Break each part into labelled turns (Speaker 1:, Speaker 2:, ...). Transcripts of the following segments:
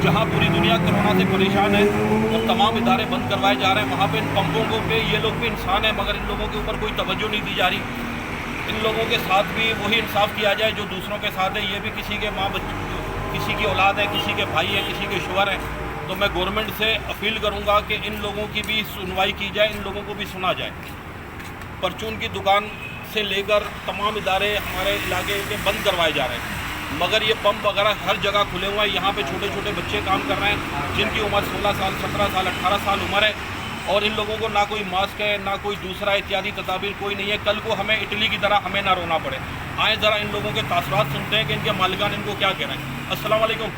Speaker 1: जहाँ पूरी दुनिया कोरोना से परेशान है और तमाम इदारे बंद करवाए जा रहे हैं, वहाँ पे इन पंपों को पे ये लोग भी इंसान हैं, मगर इन लोगों के ऊपर कोई तवज्जो नहीं दी जा रही। इन लोगों के साथ भी वही इंसाफ किया जाए जो दूसरों के साथ है। ये भी किसी के माँ किसी की औलाद है, किसी के भाई है, किसी के शोहर हैं। तो मैं गवर्नमेंट से अपील करूँगा कि इन लोगों की भी सुनवाई की जाए, इन लोगों को भी सुना जाए। परचून की दुकान से लेकर तमाम इदारे हमारे इलाके के बंद करवाए जा रहे हैं, मगर ये पंप वगैरह हर जगह खुले हुए हैं। यहाँ पे छोटे छोटे बच्चे काम कर रहे हैं जिनकी उम्र 16 साल, 17 साल, 18 साल उम्र है, और इन लोगों को ना कोई मास्क है, ना कोई दूसरा इत्यादि तदाबीर कोई नहीं है। कल को हमें इटली की तरह हमें ना रोना पड़े। आए ज़रा इन लोगों के तासरात सुनते हैं कि इनके मालिकान इनको क्या कह रहे हैं। अस्सलाम वालेकुम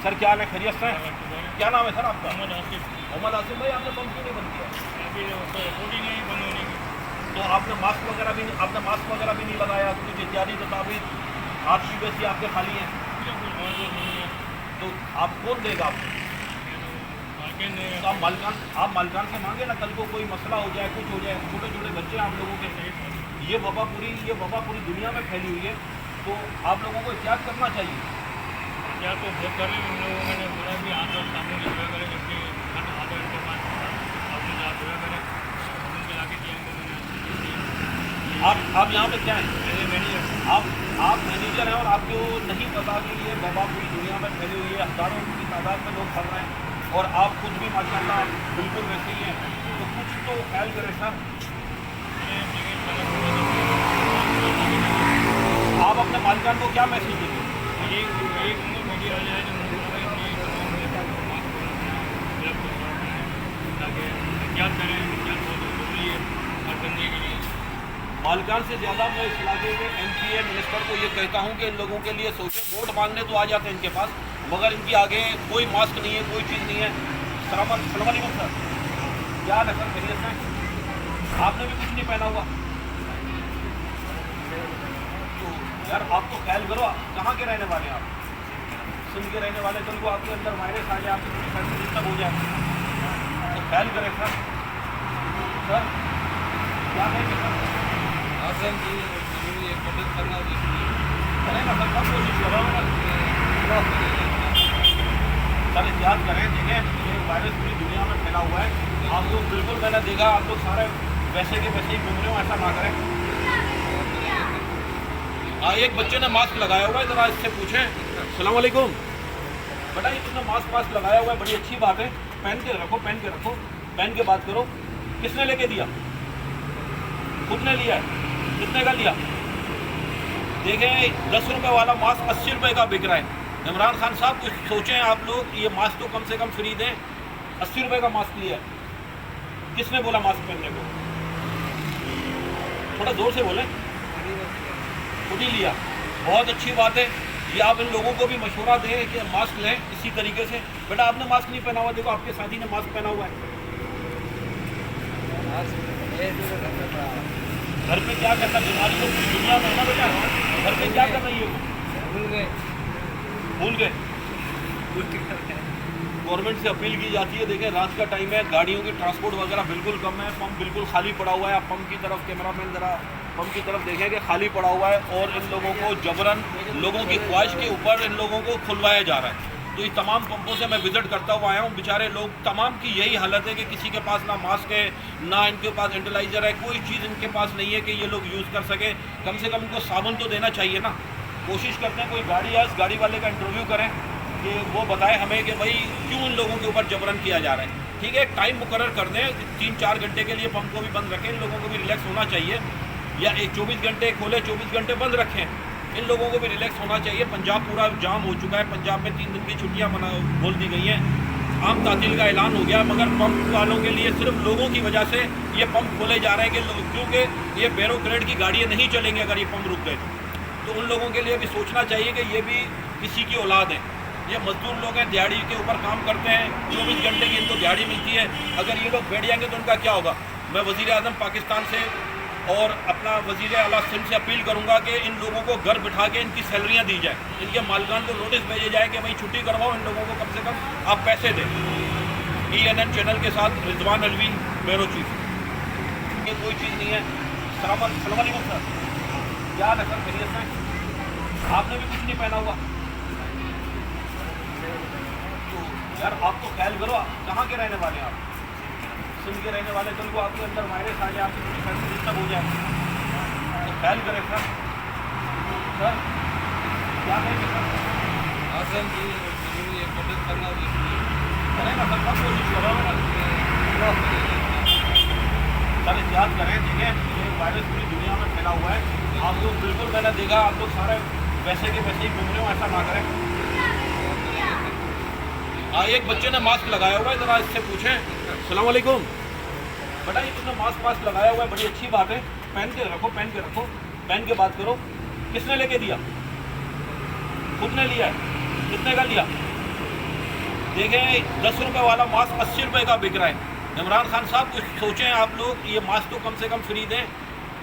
Speaker 1: सर, क्या हाल है? खैरियत से हैं? क्या नाम है सर आपका? मोहम्मद आसिफ भाई, आपने पंप क्यों नहीं बंद किया? तो आपने मास्क वगैरह भी नहीं लगाया, कुछ इत्यादि तदाबीर आपकी वैसी आपके खाली हैं, तो आप कौन देगा आपको? तो आप मालिकान से मांगे ना, कल को कोई मसला हो जाए, कुछ हो जाए। छोटे छोटे बच्चे हैं आप लोगों के, ये वबा पूरी दुनिया में फैली हुई है, तो आप लोगों को एहतियात करना चाहिए।
Speaker 2: क्या तो बहुत कर रहे हैं उन लोगों ने बोला कि हाथ और सामने लगा करें, जबकि आधा घंटे बाद आपने हाथ धोया करें, उनके लाके दिया
Speaker 1: आप यहाँ पे क्या हैं?
Speaker 2: मैनेजर।
Speaker 1: आप मैनेजर हैं और आपको नहीं पता कि ये वबा पूरी दुनिया में फैली हुई है, हज़ारों की तादाद में लोग फल रहे हैं, और आप खुद भी माशाल्लाह बिल्कुल वैसे ही हैं। तो कुछ तो ख्याल करें सर। आप अपने मालिकान को क्या मैसेज देंगे? मालिकान से ज़्यादा मैं इस इलाके में MPA मिनिस्टर को ये कहता हूँ कि इन लोगों के लिए सोचें। वोट मांगने तो आ जाते हैं इनके पास, मगर इनकी आगे कोई मास्क नहीं है, कोई चीज़ नहीं है। सलाम अलैकुम सर, क्या हाल है सर? खैरियत से? आपने भी कुछ नहीं पहना हुआ, तो यार आप तो ख्याल करो। कहाँ के रहने वाले हैं आप? सिंध के रहने वाले। कल को आपके अंदर वायरस आ जाए, आपकी पूरी फैमिली डिस्टर्ब हो जाए, तो ख्याल करें सर। सर क्या कहेंगे सर?
Speaker 2: मदद करना
Speaker 1: करेगा सर, सब कोशिश करो सर, एहतियात करें। देखें ये वायरस पूरी दुनिया में फैला हुआ है। आप लोग बिल्कुल, मैंने देखा आप लोग सारे वैसे के वैसे ही घूम रहे हो, ऐसा ना करें। एक बच्चे ने मास्क लगाया हुआ है, ज़रा इससे पूछें। अस्सलाम वालेकुम बेटा, ये तुमने मास्क लगाया हुआ है, बड़ी अच्छी बात है। पहन के रखो, पहन के बात करो। किसने लेके दिया? खुद ने लिया है? कितने का लिया? देखें 10 रुपये वाला मास्क 80 रुपये का बिक रहा है। इमरान खान साहब कुछ सोचें आप लोग, ये मास्क तो कम से कम फ्री दें। 80 रुपये का मास्क लिया है, किसने बोला मास्क पहनने को? थोड़ा जोर से बोलें। खुद ही लिया, बहुत अच्छी बात है। ये आप इन लोगों को भी मशवरा दें कि मास्क लें इसी तरीके से। बेटा आपने मास्क नहीं पहना हुआ, देखो आपके साथी ने मास्क पहना हुआ है। घर पे क्या करना, बीमारी तो दुनिया में है ना बेटा, घर पे क्या कर रही है? भूल गए। गवर्नमेंट से अपील की जाती है, देखें रात का टाइम है, गाड़ियों की ट्रांसपोर्ट वगैरह बिल्कुल कम है, पंप बिल्कुल खाली पड़ा हुआ है। आप पंप की तरफ, कैमरामैन ज़रा पंप की तरफ देखें कि खाली पड़ा हुआ है, और इन लोगों को जबरन लोगों की ख्वाहिश के ऊपर इन लोगों को खुलवाया जा रहा है। तो ये तमाम पंपों से मैं विज़िट करता हुआ आया हूँ। बेचारे लोग तमाम की यही हालत है कि किसी के पास ना मास्क है, ना इनके पास एंटीलाइजर है, कोई चीज़ इनके पास नहीं है कि ये लोग यूज़ कर सकें। कम से कम इनको साबुन तो देना चाहिए ना। कोशिश करते हैं कोई गाड़ी है, उस गाड़ी वाले का इंटरव्यू करें कि वो बताए हमें कि भाई क्यों इन लोगों के ऊपर जबरन किया जा रहा है। ठीक है, एक टाइम मुकर्रर कर दें, 3-4 घंटे के लिए पंप को भी बंद रखें, इन लोगों को भी रिलैक्स होना चाहिए, या 24 घंटे खोले, 24 घंटे बंद रखें, इन लोगों को भी रिलैक्स होना चाहिए। पंजाब पूरा जाम हो चुका है, पंजाब में 3 दिन की छुट्टियाँ बोल दी गई हैं, आम तातील का ऐलान हो गया, मगर पंप वालों के लिए सिर्फ लोगों की वजह से ये पंप खोले जा रहे हैं कि क्योंकि ये ब्यूरोक्रेट की गाड़ियाँ नहीं चलेंगी अगर ये पंप रुक गए तो उन लोगों के लिए भी सोचना चाहिए कि ये भी किसी की औलाद है। ये मजदूर लोग हैं, दिहाड़ी के ऊपर काम करते हैं, 24 घंटे की इनको दिहाड़ी मिलती है। अगर ये लोग बैठ जाएंगे तो उनका क्या होगा? मैं वज़ीर आज़म पाकिस्तान से और अपना वज़ीर आला सिंध से अपील करूंगा कि इन लोगों को घर बिठा के इनकी सैलरियां दी जाए, इनके मालिकान को नोटिस भेजे जाए कि भाई छुट्टी करवाओ, इन लोगों को कम से कम आप पैसे दें। ENN चैनल के साथ रिजवान अलवी, ब्यूरो चीफ। ये कोई चीज़ नहीं है। सलाम अलैकुम सर, क्या हाल है सर? खैरियत से? आपने भी कुछ नहीं पहना हुआ, तो ख्याल करो, कहाँ के रहने वाले हैं आप? सिंध के रहने वाले, कल को आपके अंदर वायरस आ जाए, आपकी पूरी फैमिली सब हो जाए, तो ख्याल करें सर। सर क्या कहेंगे सर?
Speaker 3: हाँ सर जी, जरूरी है, मदद करना जरूरी
Speaker 1: करेगा सर, सब कोशिश करो सर, एहतियात करें। देखें ये वायरस पूरी दुनिया में फैला हुआ है, आप लोग बिल्कुल, मैंने देखा आप लोग सारे वैसे के वैसे ही घूम रहे हो, ऐसा ना करें। हाँ, एक बच्चे ने मास्क लगाया हुआ है, ज़रा इससे पूछें। अस्सलाम वालेकुम बेटा, ये तुमने मास्क लगाया हुआ है, बड़ी अच्छी बात है, पहन के रखो, पहन के रखो, पहन के बात करो। किसने लेके दिया? खुद ने लिया है? कितने का लिया? देखें 10 रुपये वाला मास्क 80 रुपये का बिक रहा है। इमरान खान साहब कुछ सोचें आप लोग, ये मास्क तो कम से कम फ्री दें।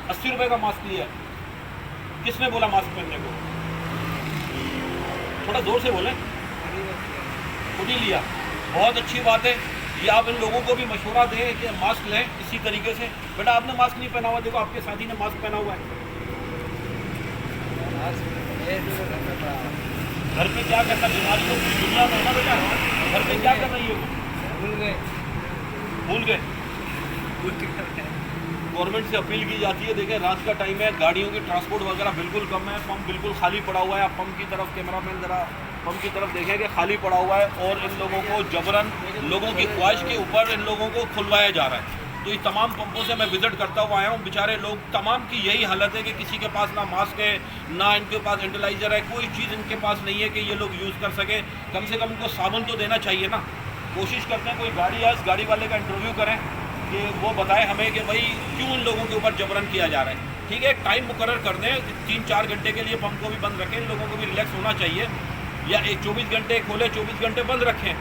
Speaker 1: 80 रुपये का मास्क लिया है, किसने बोला मास्क पहनने को? थोड़ा जोर से बोलें। खुद ही लिया, बहुत अच्छी बात है। ये आप इन लोगों को भी मशवरा दें कि मास्क लें इसी तरीके से। बेटा आपने मास्क नहीं पहना हुआ, देखो आपके साथी ने मास्क पहना हुआ है। घर पे क्या करना, बीमारियों की दुनिया में है ना बेटा, घर पे क्या कर रही है वो? भूल गए। गवर्नमेंट से अपील की जाती है, देखें रात का टाइम है, गाड़ियों की ट्रांसपोर्ट वगैरह बिल्कुल कम है, पंप बिल्कुल खाली पड़ा हुआ है। आप पंप की तरफ, कैमरामैन ज़रा पंप की तरफ देखें कि खाली पड़ा हुआ है, और इन लोगों को जबरन लोगों की ख्वाहिश के ऊपर इन लोगों को खुलवाया जा रहा है। तो इस तमाम पंपों से मैं विज़िट करता हुआ आया हूँ, बेचारे लोग तमाम की यही हालत है कि किसी के पास ना मास्क है, ना इनके पास एंटीलाइजर है, कोई चीज़ इनके पास नहीं है कि ये लोग यूज़ कर सके। कम से कम उनको साबुन तो देना चाहिए ना। कोशिश करते हैं कोई गाड़ी है, इस गाड़ी वाले का इंटरव्यू करें कि वो बताए हमें कि भाई क्यों इन लोगों के ऊपर जबरन किया जा रहा है। ठीक है, एक टाइम मुकर्रर कर दें, 3-4 घंटे के लिए पंप को भी बंद रखें, इन लोगों को भी रिलैक्स होना चाहिए, या 24 घंटे खोले 24 घंटे बंद रखें,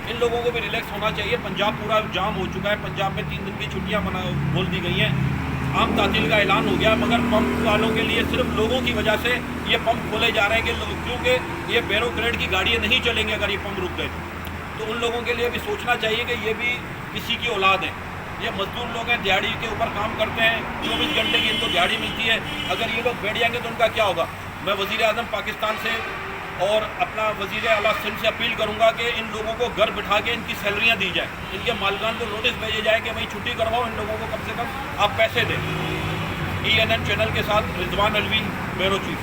Speaker 1: इन लोगों को भी रिलैक्स होना चाहिए। पंजाब पूरा जाम हो चुका है, पंजाब में 3 दिन की छुट्टियाँ बोल दी गई हैं, आम तातील का ऐलान हो गया, मगर पंप वालों के लिए सिर्फ लोगों की वजह से ये पंप खोले जा रहे हैं कि क्योंकि ये ब्यूरोक्रेट की गाड़ियाँ नहीं चलेंगी अगर ये पंप रुक गए तो उन लोगों के लिए भी सोचना चाहिए कि ये भी किसी की औलाद है। ये मजदूर लोग हैं, दिहाड़ी के ऊपर काम करते हैं, 24 घंटे की इनको दिहाड़ी मिलती है। अगर ये लोग बैठ जाएंगे तो उनका क्या होगा? मैं वज़ीर आज़म पाकिस्तान से और अपना वज़ीर आला सिंध से अपील करूंगा कि इन लोगों को घर बिठा के इनकी सैलरियां दी जाए, इनके मालकान को नोटिस भेजे जाए कि भाई छुट्टी करवाओ, इन लोगों को कम से कम आप पैसे दें। ENN चैनल के साथ रिजवान अलवी, ब्यूरो चीफ।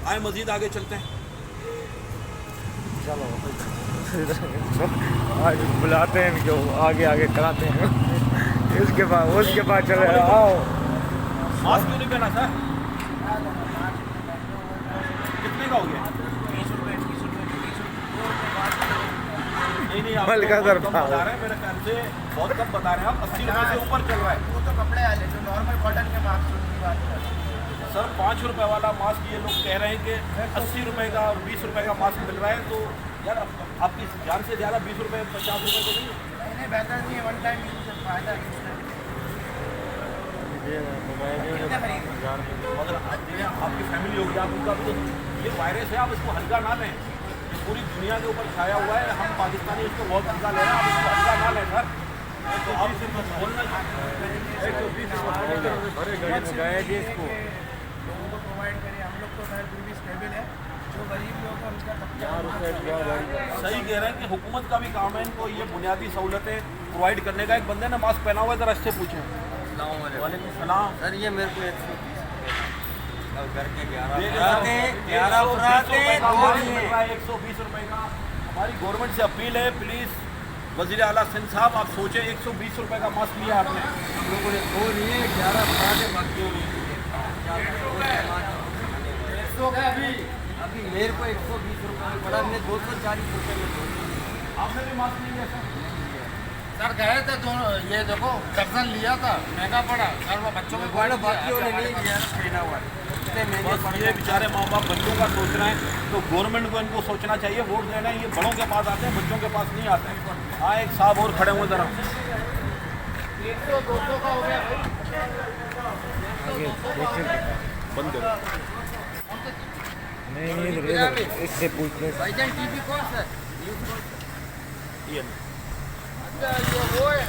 Speaker 1: आए मज़ीद आगे चलते हैं।
Speaker 4: चलो आज बुलाते हैं जो आगे आगे कराते हैं उसके बाद चले आओ।
Speaker 1: मास्क क्यों नहीं पहना सर? कितने का हो गया?
Speaker 3: 20 रुपये 30 रुपये 30 रुपये।
Speaker 1: नहीं आप
Speaker 4: मल का
Speaker 1: बहुत कम
Speaker 4: दरबार।
Speaker 1: बता रहे हैं, मेरे ख्याल से बहुत कम बता रहे हैं आप। 80 रुपये से ऊपर चल रहा है
Speaker 3: वो तो कपड़े वाले जो नॉर्मल कॉटन के मास्क की बात कर रहे हैं।
Speaker 1: सर। 5 रुपये वाला मास्क ये लोग कह रहे हैं कि 80 रुपये का और 20 रुपये का मास्क मिल रहा है, तो यार आपकी जान से ज़्यादा 20 रुपये 50 रुपये तो नहीं है।
Speaker 3: नहीं बेहतर नहीं है, वन टाइम यूज से फायदा कितना खरीद।
Speaker 1: मगर आपकी फैमिली होगी, आप उनका भी तो ये वायरस है, आप इसको हल्का ना लें। ये पूरी दुनिया के ऊपर छाया हुआ है, हम पाकिस्तानी इसको बहुत हल्का ले रहे हैं, आप इसको हल्का ना लें सर। तो आप सिर्फ बोलना 120
Speaker 4: बड़े गाड़ी में गए जी इसको
Speaker 3: लोगों को प्रोवाइड करें। हम लोग तो खैर फिर भी स्टेबल है, जो गरीब लोग हैं उनका
Speaker 1: सही कह रहे हैं कि हुकूमत का भी काम है इनको ये बुनियादी सहूलतें प्रोवाइड करने का। एक बंदे ने मास्क पहना हुआ है, ज़रा इससे पूछें। वालेकुम सलाम
Speaker 3: सर। ये मेरे को 120 घर के
Speaker 1: 120 रुपये का हमारी गवर्नमेंट से अपील है, प्लीज़ वज़ीर आला सिंध साहब आप सोचें, 120 रुपये का मास्क लिया आपने।
Speaker 3: हम लोगों ने दो लिए 11 पराठे बाकी अभी मेरे को 120 रुपये में पड़ा, मैंने 240 रुपये में दो।
Speaker 1: आपने भी मास्क नहीं लिया
Speaker 3: सर गए थे दोनों, ये देखो दर्जन लिया था, महंगा पड़ा सर। वो बच्चों में बाकियों ने नहीं लिया पहना हुआ है, इतने महंगे
Speaker 1: बस ये बेचारे माँ बाप बच्चों का सोच रहे हैं, तो गवर्नमेंट को इनको सोचना चाहिए। वोट देना है, ये बड़ों के पास आते हैं, बच्चों के पास नहीं आते हैं। हाँ, एक साहब और खड़े हुए ज़रा।
Speaker 3: 100-200 का हो गया
Speaker 1: बंद करो।
Speaker 4: नहीं इधर इससे पूछते हैं।
Speaker 3: भाईजान टीवी कौन सर?
Speaker 1: ये
Speaker 3: अच्छा ये वो है।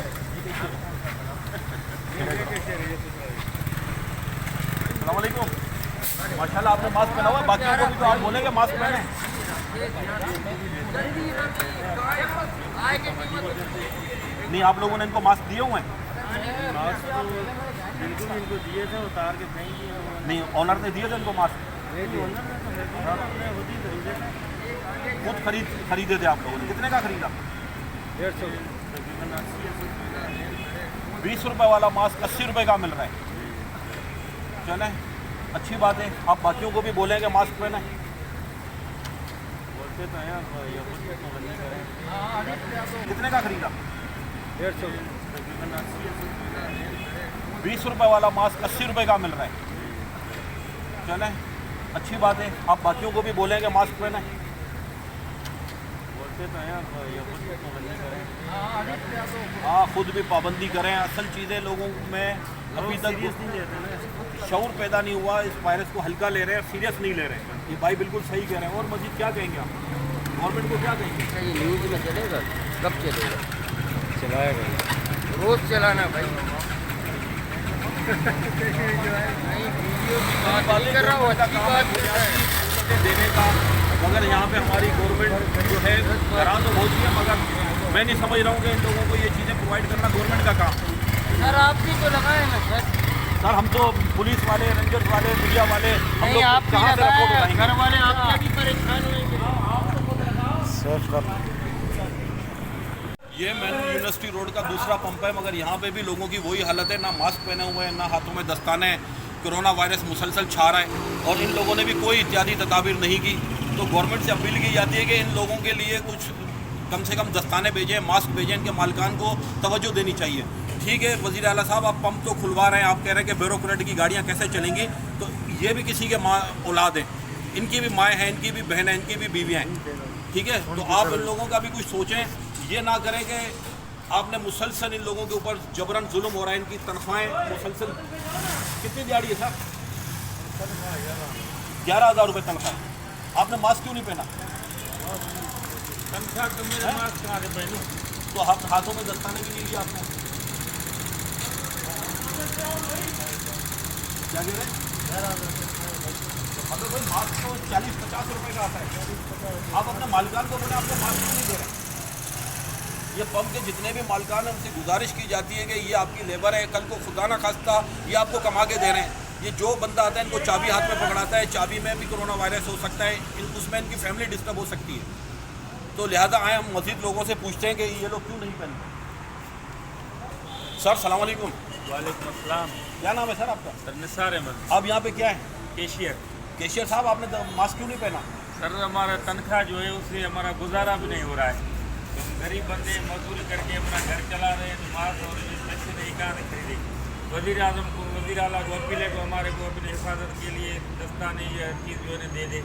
Speaker 1: अस्सलाम वालेकुम। माशाल्लाह आपने मास्क पहना हुआ है, बाकी को भी तो आप बोलेंगे मास्क पहने। नहीं, आप लोगों ने इनको मास्क दिए हुए हैं?
Speaker 4: बिल्कुल इनको दिए थे, उतार के फेंक दिए।
Speaker 1: नहीं, ऑनर ने दिए थे इनको मास्क? खुद खरीदे थे आप लोगों ने? कितने का खरीदा?
Speaker 4: 150।
Speaker 1: 20 रुपए वाला मास्क 80 रुपए का मिल रहा है। चलें, अच्छी बात है। आप बाकियों को भी बोलें कि मास्क पहने।
Speaker 4: बोलते तो हैं आप, ये खुद से पाबंदी करें।
Speaker 1: कितने का खरीदा?
Speaker 4: 150।
Speaker 1: 20 रुपए वाला मास्क 80 रुपए का मिल रहा है। चलें, अच्छी बात है। आप बाकियों को भी बोलें कि मास्क पहने।
Speaker 4: बोलते तो हैं आप, ये खुद से पाबंदी करें।
Speaker 1: हाँ, खुद भी पाबंदी करें। असल चीज़ें लोगों में अभी तक
Speaker 4: सीरियस नहीं लेते ना।
Speaker 1: शऊर पैदा नहीं हुआ, इस वायरस को हल्का ले रहे हैं, सीरियस नहीं ले रहे हैं। ये भाई बिल्कुल सही कह रहे हैं। और मजीद क्या कहेंगे आप गवर्नमेंट को, क्या कहेंगे?
Speaker 3: ये न्यूज़ में चलेगा, कब चलेगा?
Speaker 4: चलाएगा
Speaker 3: रोज चलाना भाई। नहीं, वीडियो की बात नहीं कर रहा हूँ, अच्छी बात कर रहा है।
Speaker 1: देने का, मगर यहाँ पे हमारी गवर्नमेंट जो है करा तो बहुत है, मगर मैं नहीं समझ रहा हूँ कि इन लोगों को ये चीज़ें प्रोवाइड करना गवर्नमेंट का काम।
Speaker 3: सर आप भी तो लगाए ना सर।
Speaker 1: सर हम तो पुलिस वाले, रेंजर्स वाले, मीडिया वाले, हम
Speaker 3: नहीं,
Speaker 1: लोग
Speaker 3: आप भी
Speaker 1: कहाँ से रिपोर्ट
Speaker 3: लगाए,
Speaker 1: उठाएंगे?
Speaker 3: घर वाले आपके भी परेशान होंगे।
Speaker 1: ये मैन यूनिवर्सिटी रोड का दूसरा पंप है, मगर यहाँ पे भी लोगों की वही हालत है, ना मास्क पहने हुए हैं, ना हाथों में दस्ताने। कोरोना वायरस मुसलसल छा रहा है और इन लोगों ने भी कोई इत्यादि तदाबीर नहीं की। तो गवर्नमेंट से अपील की जाती है कि इन लोगों के लिए कुछ कम से कम दस्ताने भेजें, मास्क भेजें। इनके मालिकान को तवज्जो देनी चाहिए। ठीक है वज़ीर आला साहब, आप पंप तो खुलवा रहे हैं, आप कह रहे हैं कि ब्यूरोक्रेट की गाड़ियाँ कैसे चलेंगी, तो ये भी किसी के माँ औलाद हैं, इनकी भी माएँ हैं, इनकी भी बहन हैं, इनकी भी बीवियाँ हैं। ठीक है, तो आप इन लोगों का भी कुछ सोचें। ये ना करें कि आपने मुसलसल इन लोगों के ऊपर जबरन जुल्म हो रहा है। इनकी तनख्वाहें मुसलसल कितनी दिहाड़ी है सर? 11,000 रुपये तनख्वाह। आपने मास्क क्यों नहीं पहना?
Speaker 2: तनख्वाह तो मेरे मास्क कहाँ से पहनूं?
Speaker 1: तो हाथों में दस्ताने भी नहीं लिया आपने? क्या कह रहे हैं? अगर भाई मास्क तो 40-50 रुपए का आता है, आप अपने मालिकान को बोले आपको मास्क नहीं दे रहे। ये पंप के जितने भी मालिकान हैं उनसे गुजारिश की जाती है कि ये आपकी लेबर है, कल को खुदा ना खास्ता ये आपको कमा के दे रहे हैं। ये जो बंदा आता है इनको चाबी हाथ में पकड़ाता है, चाबी में भी कोरोना वायरस हो सकता है, उसमें इनकी फैमिली डिस्टर्ब हो सकती है। तो लिहाजा आए हम मज़ीद लोगों से पूछते हैं कि ये लोग क्यों नहीं पहनते। सर सलाम अलैकुम।
Speaker 2: वालेकुम अस्सलाम।
Speaker 1: क्या नाम है सर आपका?
Speaker 2: सर निसार अहमद,
Speaker 1: आप यहाँ पे क्या है?
Speaker 2: कैशियर।
Speaker 1: कैशियर साहब, आपने मास्क क्यों नहीं पहना?
Speaker 2: सर हमारा तनख्वाह जो है उससे हमारा गुजारा भी नहीं हो रहा है। तो हम गरीब बंदे मजदूरी करके अपना घर चला रहे हैं, तो मास्क और ये पैसे नहीं कहाँ से खरीदे। वज़ीर आज़म को, वज़ीर आला को अपील है को हमारे को अपनी हिफाजत के लिए दस्ताने ये हर चीज़ जो है दे दे।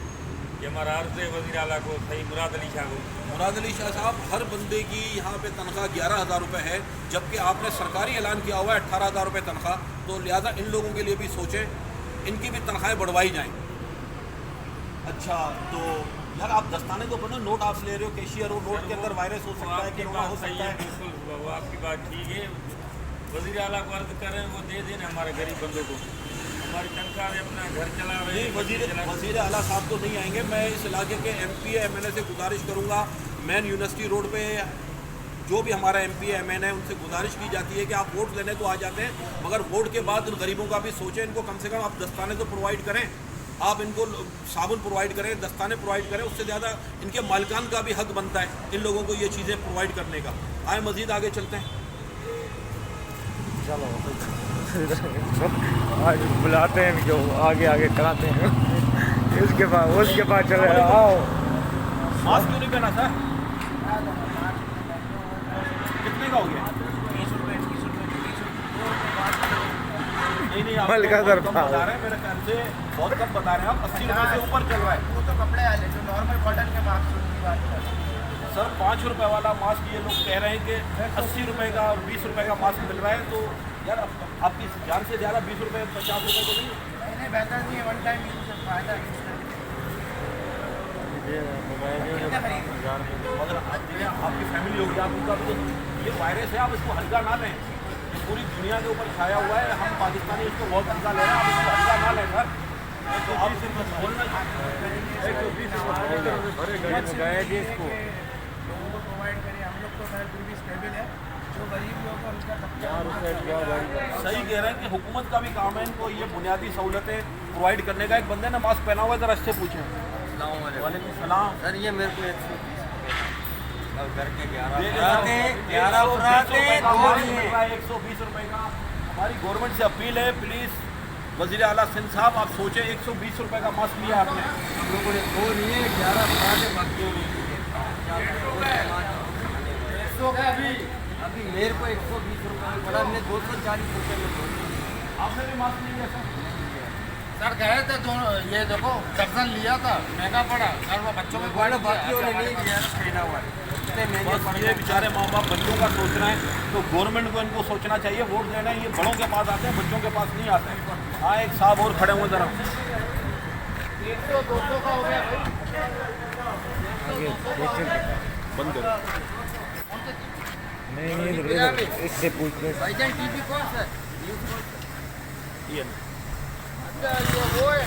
Speaker 2: ये हमारा अर्ज़ है वज़ीर आला को, सही मुराद अली शाह को।
Speaker 1: मुराद अली शाह साहब, हर बंदे की यहाँ पे तनख्वाह 11,000 रुपये है, जबकि आपने सरकारी ऐलान किया हुआ है 18,000 रुपये तनख्वाह। तो लिहाजा इन लोगों के लिए भी सोचें, इनकी भी तनख्वाहें बढ़वाई जाएँ। अच्छा, तो यार आप दस्ताने तो बनो, नोट आप ले रहे हो, कैशियर हो, नोट के अंदर वायरस हो सकता है, कोरोना हो सकता है।
Speaker 2: बिल्कुल, वो आपकी बात ठीक है। वज़ीर आला को अर्ज़ करें वो दे दें हमारे गरीब बंदों को। हमारी तनख्वाह है, अपना घर चला रहे
Speaker 1: नहीं,
Speaker 2: हैं।
Speaker 1: वज़ीर आला साहब तो नहीं आएंगे। मैं इस इलाके के MP MNA से गुजारिश करूँगा, मैन यूनिवर्सिटी रोड पे जो भी हमारा MP MNA है उनसे गुजारिश की जाती है कि आप वोट लेने तो आ जाते हैं, मगर वोट के बाद उन गरीबों का भी सोचें। इनको कम से कम आप दस्ताने तो प्रोवाइड करें, आप इनको साबुन प्रोवाइड करें, दस्ताने प्रोवाइड करें। उससे ज़्यादा इनके मालिकान का भी हक बनता है इन लोगों को ये चीज़ें प्रोवाइड करने का। आए मज़ीद आगे चलते हैं।
Speaker 4: चलो आज बुलाते हैं इनको, आगे आगे कराते हैं। उसके बाद चले आओ।
Speaker 1: मास्क क्यों नहीं पहना सर? कितने का हो गया?
Speaker 3: 20 रुपये 30 रुपये 30 रुपये।
Speaker 1: नहीं, आप
Speaker 4: हल्का
Speaker 1: बहुत
Speaker 4: सर
Speaker 1: कम बता रहे हैं, मेरे ख्याल से बहुत कम बता रहे हैं आप। 80 रुपये से ऊपर चल रहा है।
Speaker 3: वो तो कपड़े वाले जो नॉर्मल कॉटन के मास्क की बात कर रहे हैं।
Speaker 1: सर 5 रुपये वाला मास्क ये लोग कह रहे हैं कि 80 रुपये का और 20 रुपये का मास्क मिल रहा है। तो यार आपकी जान से ज़्यादा 20 रुपये 50 रुपये तो नहीं?
Speaker 3: नहीं बेहतर नहीं है, वन टाइम यूज से फायदा यूज
Speaker 1: मगर आपकी फैमिली होगी, आप उनका तो ये वायरस है, आप इसको हल्का ना लें। ये पूरी दुनिया के ऊपर छाया हुआ है, हम पाकिस्तानी इसको बहुत हल्का ले रहे हैं, आप इसको हल्का ना लें सर। तो आप बोलना
Speaker 4: गए जी इसको
Speaker 3: लोगों को प्रोवाइड करिए। हम लोग तो खैर फिर भी स्टेबल है, जो गरीब लोग हैं उनका तबका
Speaker 1: सही कह रहे हैं कि हुकूमत का भी काम है इनको ये बुनियादी सहूलतें प्रोवाइड करने का। एक बंदे ने मास्क पहना हुआ है, ज़रा इससे पूछें। वालेकुम सलाम।
Speaker 4: सर ये मेरे को 120 घर के 11
Speaker 1: 120 रुपए का हमारी गवर्नमेंट से अपील है, प्लीज़ वज़ीर आला सिंध साहब आप सोचें 120 रुपए का मास्क लिया आपने।
Speaker 4: हम लोगों ने 2 लिए 11 अफराद बाकी अभी मेरे को 120 रुपये में पड़ा, हमने 240 रुपये में दो।
Speaker 1: आपने भी मास्क नहीं लिया सर?
Speaker 3: सर गए थे दोनों, ये देखो दर्जन लिया था, महंगा पड़ा सर। वो बच्चों में
Speaker 4: बाकी वाले नहीं लिया खरीदा हुआ है, इतने महंगे
Speaker 1: बस ये बेचारे माँ बाप बच्चों का सोच रहे हैं, तो गवर्नमेंट को इनको सोचना चाहिए। वोट देना है, ये बड़ों के पास आते हैं, बच्चों के पास नहीं आते हैं। हाँ एक साहब और खड़े हुए ज़रा।
Speaker 3: 100-200 का हो गया भाई।
Speaker 1: बंद करो।
Speaker 4: नहीं इससे पूछने
Speaker 3: भाईजान टीवी कौन सा है?
Speaker 1: ये
Speaker 3: अच्छा ये वो है।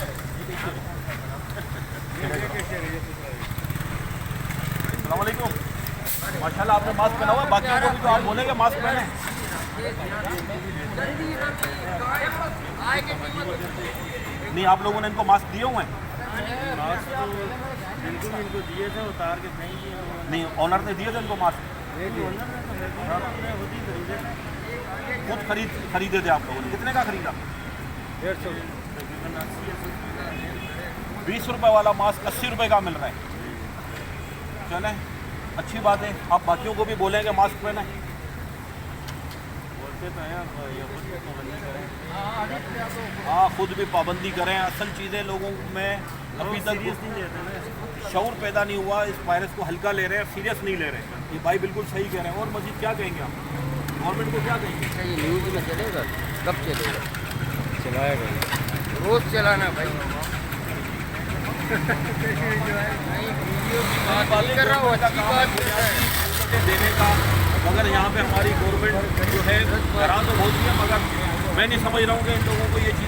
Speaker 1: अस्सलामुअलैकुम। माशाल्लाह आपने मास्क पहना हुआ है, बाकियों को भी तो आप बोलेंगे मास्क पहने। नहीं आप लोगों ने इनको मास्क दिए हुए हैं?
Speaker 4: बिल्कुल इनको दिए थे, उतार के फेंक दिए।
Speaker 1: नहीं ऑनर ने दिए थे इनको मास्क? खुद खरीदे थे आप लोगों ने? कितने का खरीदा? 20 रुपए वाला मास्क 80 रुपए का मिल रहा है। चलें अच्छी बात है, आप बाकियों को भी बोलेंगे मास्क पहने।
Speaker 4: बोलते तो हैं
Speaker 1: हाँ खुद भी पाबंदी करें। असल चीज़ें लोगों में अभी तक शऊर पैदा नहीं हुआ, इस वायरस को हल्का ले रहे हैं, सीरियस नहीं ले रहे हैं। ये भाई बिल्कुल सही कह रहे हैं। और मजीद क्या कहेंगे आप गवर्नमेंट को, क्या कहेंगे?
Speaker 3: ये न्यूज़ में चलेगा, कब चलेगा?
Speaker 4: चलाएगा
Speaker 3: रोज चलाना भाई। नहीं वीडियो की बात नहीं कर रहा हूँ, अच्छी बात है
Speaker 1: देने का। मगर यहाँ पे हमारी गवर्नमेंट जो है करा तो बहुत ही है, मगर मैं नहीं समझ रहा हूँ कि इन लोगों को ये चीज़